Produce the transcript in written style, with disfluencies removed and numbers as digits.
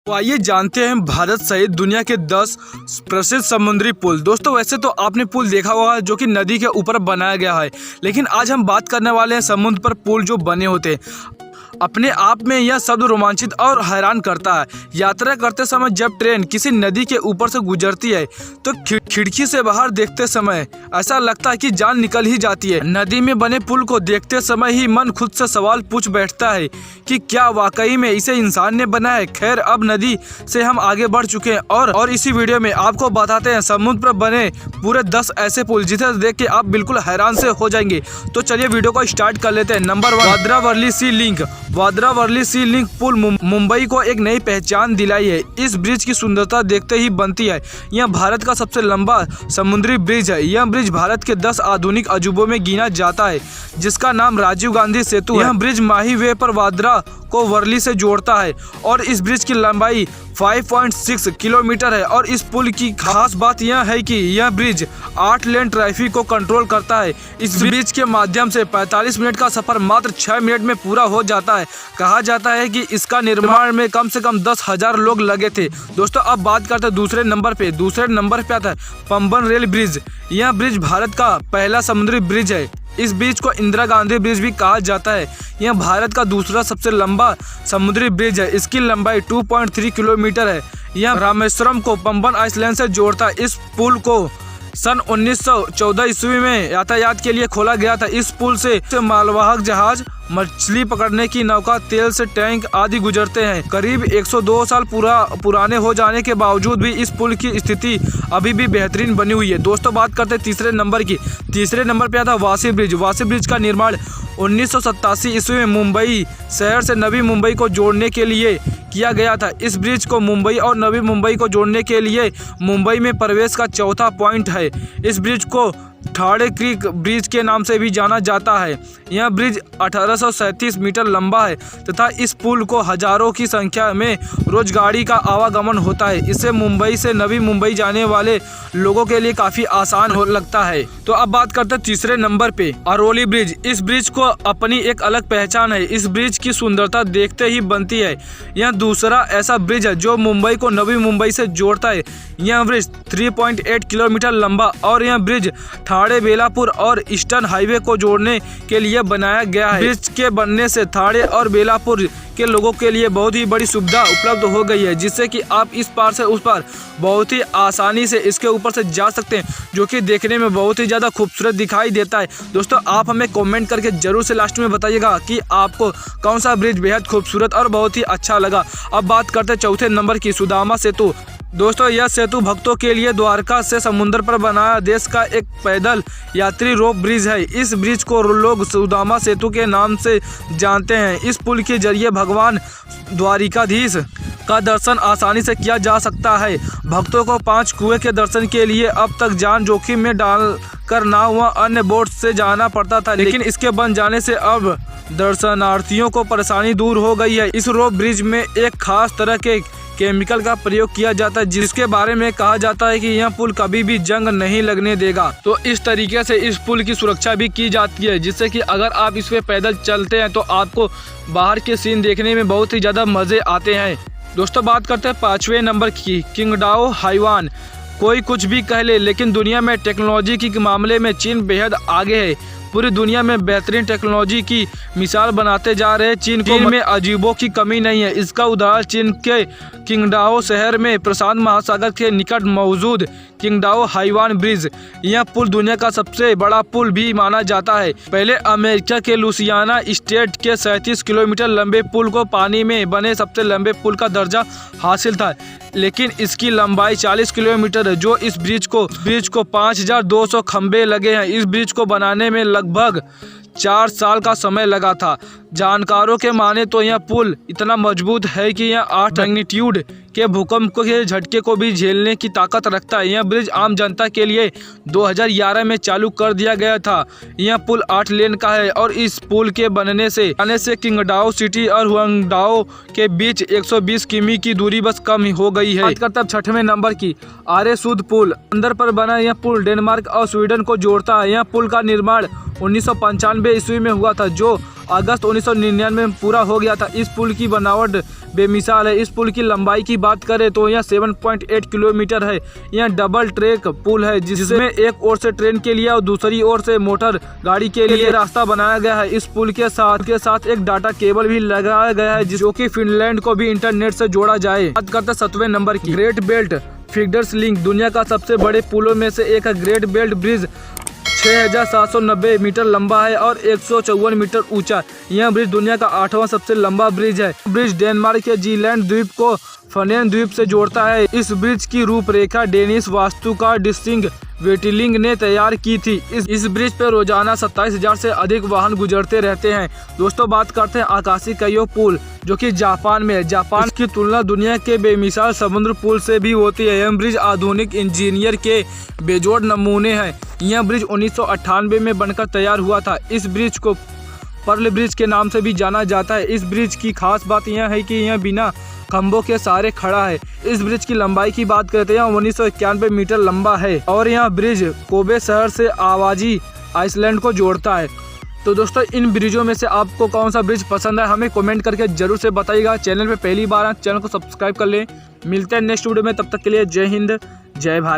तो आइए जानते हैं भारत सहित दुनिया के 10 प्रसिद्ध समुद्री पुल। दोस्तों वैसे तो आपने पुल देखा होगा जो कि नदी के ऊपर बनाया गया है, लेकिन आज हम बात करने वाले हैं समुद्र पर पुल जो बने होते हैं। अपने आप में यह शब्द रोमांचित और हैरान करता है। यात्रा करते समय जब ट्रेन किसी नदी के ऊपर से गुजरती है तो खिड़की से बाहर देखते समय ऐसा लगता है कि जान निकल ही जाती है। नदी में बने पुल को देखते समय ही मन खुद से सवाल पूछ बैठता है कि क्या वाकई में इसे इंसान ने बनाया है। खैर, अब नदी से हम आगे बढ़ चुके हैं और इसी वीडियो में आपको बताते हैं समुद्र पर बने पूरे 10 ऐसे पुल जिसे देख के आप बिल्कुल हैरान से हो जाएंगे। तो चलिए वीडियो को स्टार्ट कर लेते हैं। नंबर 1, वाद्रा वर्ली सी लिंक। वाद्रा वर्ली सी लिंक पुल मुंबई को एक नई पहचान दिलाई है। इस ब्रिज की सुंदरता देखते ही बनती है। यह भारत का सबसे लंबा समुद्री ब्रिज है। यह ब्रिज भारत के 10 आधुनिक अजूबों में गिना जाता है, जिसका नाम राजीव गांधी सेतु है। यह ब्रिज माही वे पर वाद्रा को वर्ली से जोड़ता है और इस ब्रिज की लंबाई 5.6 किलोमीटर है। और इस पुल की खास बात यह है कि यह ब्रिज 8 लेन ट्रैफिक को कंट्रोल करता है। इस ब्रिज के माध्यम से 45 मिनट का सफर मात्र 6 मिनट में पूरा हो जाता है। कहा जाता है कि इसका निर्माण में कम से कम 10,000 लोग लगे थे। दोस्तों अब बात करते हैं दूसरे नंबर पे आता है पंबन रेल ब्रिज। यह ब्रिज भारत का पहला समुद्री ब्रिज है। इस ब्रिज को इंदिरा गांधी ब्रिज भी कहा जाता है। यह भारत का दूसरा सबसे लंबा समुद्री ब्रिज है। इसकी लंबाई 2.3 किलोमीटर है। यह रामेश्वरम को पंबन आइलैंड से जोड़ता है। इस पुल को सन 1914 ईस्वी में यातायात के लिए खोला गया था। इस पुल से मालवाहक जहाज, मछली पकड़ने की नौका, तेल से टैंक आदि गुजरते हैं। करीब 102 साल पुराने हो जाने के बावजूद भी इस पुल की स्थिति अभी भी बेहतरीन बनी हुई है। दोस्तों बात करते हैं तीसरे नंबर की। तीसरे नंबर पे आता है वाशी ब्रिज। वाशी ब्रिज का निर्माण 1987 ईस्वी में मुंबई शहर से नवी मुंबई को जोड़ने के लिए किया गया था। इस ब्रिज को मुंबई और नवी मुंबई को जोड़ने के लिए मुंबई में प्रवेश का चौथा पॉइंट है। इस ब्रिज को ठाणे क्रीक ब्रिज के नाम से भी जाना जाता है। यह ब्रिज 1837 मीटर लंबा है तथा इस पुल को हजारों की संख्या में रोज गाड़ी का आवागमन होता है। इससे मुंबई से नवी मुंबई जाने वाले लोगों के लिए काफी आसान हो लगता है। तो अब बात करते हैं तीसरे नंबर पे अरोली ब्रिज। इस ब्रिज को अपनी एक अलग पहचान है। इस ब्रिज की सुंदरता देखते ही बनती है। यह दूसरा ऐसा ब्रिज है जो मुंबई को नवी मुंबई से जोड़ता है। यह ब्रिज 3.8 किलोमीटर लंबा और यह ब्रिज ठाणे, बेलापुर और ईस्टर्न हाईवे को जोड़ने के लिए बनाया गया है। ब्रिज के बनने से ठाणे और बेलापुर के लोगों के लिए बहुत ही बड़ी सुविधा उपलब्ध हो गई है, जिससे कि आप इस पार से उस पार बहुत ही आसानी से इसके ऊपर से जा सकते हैं, जो कि देखने में बहुत ही ज़्यादा खूबसूरत दिखाई देता है। दोस्तों आप हमें कमेंट करके जरूर से लास्ट में बताइएगा कि आपको कौन सा ब्रिज बेहद खूबसूरत और बहुत ही अच्छा लगा। अब बात करते हैं चौथे नंबर की सुदामा सेतु। दोस्तों यह सेतु भक्तों के लिए द्वारका से समुद्र पर बनाया देश का एक पैदल यात्री रोप ब्रिज है। इस ब्रिज को लोग सुदामा सेतु के नाम से जानते हैं। इस पुल के जरिए भगवान द्वारिकाधीश का दर्शन आसानी से किया जा सकता है। भक्तों को 5 कुएं के दर्शन के लिए अब तक जान जोखिम में डालकर नाव व अन्य बोट से जाना पड़ता था, लेकिन इसके बन जाने से अब दर्शनार्थियों को परेशानी दूर हो गई है। इस रोप ब्रिज में एक खास तरह के केमिकल का प्रयोग किया जाता है, जिसके बारे में कहा जाता है कि यह पुल कभी भी जंग नहीं लगने देगा। तो इस तरीके से इस पुल की सुरक्षा भी की जाती है, जिससे कि अगर आप इस पे पैदल चलते हैं तो आपको बाहर के सीन देखने में बहुत ही ज़्यादा मज़े आते हैं। दोस्तों बात करते हैं 5वें नंबर की किंगडाओ हाईवान। कोई कुछ भी कह ले, लेकिन दुनिया में टेक्नोलॉजी के मामले में चीन बेहद आगे है। पूरी दुनिया में बेहतरीन टेक्नोलॉजी की मिसाल बनाते जा रहे चीन में अजीबों की कमी नहीं है। इसका उदाहरण चीन के किंगडाओ शहर में प्रशांत महासागर के निकट मौजूद किंगडाओ हाईवान ब्रिज। यह पुल दुनिया का सबसे बड़ा पुल भी माना जाता है। पहले अमेरिका के लुसियाना स्टेट के 37 किलोमीटर लंबे पुल को पानी में बने सबसे लंबे पुल का दर्जा हासिल था, लेकिन इसकी लंबाई 40 किलोमीटर है। जो इस ब्रिज को 5200 खंबे लगे हैं। इस ब्रिज को बनाने में लगभग 4 साल का समय लगा था। जानकारों के माने तो यह पुल इतना मजबूत है कि यह 8 मैग्नीट्यूड के भूकंप के झटके को भी झेलने की ताकत रखता है। यह ब्रिज आम जनता के लिए 2011 में चालू कर दिया गया था। यह पुल 8 लेन का है और इस पुल के बनने से किंगडाओ सिटी और हुआंगडाओ के बीच 120 किमी की दूरी बस कम हो गई है। बात करते हैं 6वें नंबर की आर्य सूद पुल। अंदर पर बना यह पुल डेनमार्क और स्वीडन को जोड़ता है। यह पुल का निर्माण 1995 ईस्वी में हुआ था, जो अगस्त 1999 में पूरा हो गया था। इस पुल की बनावट बेमिसाल है। इस पुल की लंबाई की बात करें तो यह 7.8 किलोमीटर है। यह डबल ट्रैक पुल है जिसमें एक ओर से ट्रेन के लिए और दूसरी ओर से मोटर गाड़ी के लिए रास्ता बनाया गया है। इस पुल के साथ एक डाटा केबल भी लगाया गया है जो कि फिनलैंड को भी इंटरनेट से जोड़ा जाए। बात करते हैं 7वें नंबर की, ग्रेट बेल्ट फीडर्स लिंक। दुनिया का सबसे बड़े पुलों में से एक है। ग्रेट बेल्ट ब्रिज 6,790 मीटर लंबा है और 154 मीटर ऊंचा। यह ब्रिज दुनिया का 8वां सबसे लंबा ब्रिज है। ब्रिज डेनमार्क के जीलैंड द्वीप को फनेन द्वीप से जोड़ता है। इस ब्रिज की रूपरेखा डेनिश वास्तुकार डिस्टिंग वेटिलिंग ने तैयार की थी। इस ब्रिज पर रोजाना 27,000 से अधिक वाहन गुजरते रहते हैं। दोस्तों बात करते हैं आकाशी काइयो पुल जो कि जापान में है। जापान की तुलना दुनिया के बेमिसाल समुद्र पुल से भी होती है। यह ब्रिज आधुनिक इंजीनियर के बेजोड़ नमूने हैं। यह ब्रिज 1998 में बनकर तैयार हुआ था। इस ब्रिज को पर्ल ब्रिज के नाम से भी जाना जाता है। इस ब्रिज की खास बात यह है कि यह बिना खंभों के सहारे खड़ा है। इस ब्रिज की लंबाई की बात करते हैं 1991 मीटर लंबा है और यह ब्रिज कोबे शहर से आवाजी आइसलैंड को जोड़ता है। तो दोस्तों इन ब्रिजों में से आपको कौन सा ब्रिज पसंद है हमें कमेंट करके जरूर से बताइएगा। चैनल पे पहली बार चैनल को सब्सक्राइब कर लें। मिलते हैं नेक्स्ट वीडियो में, तब तक के लिए जय हिंद जय भारत।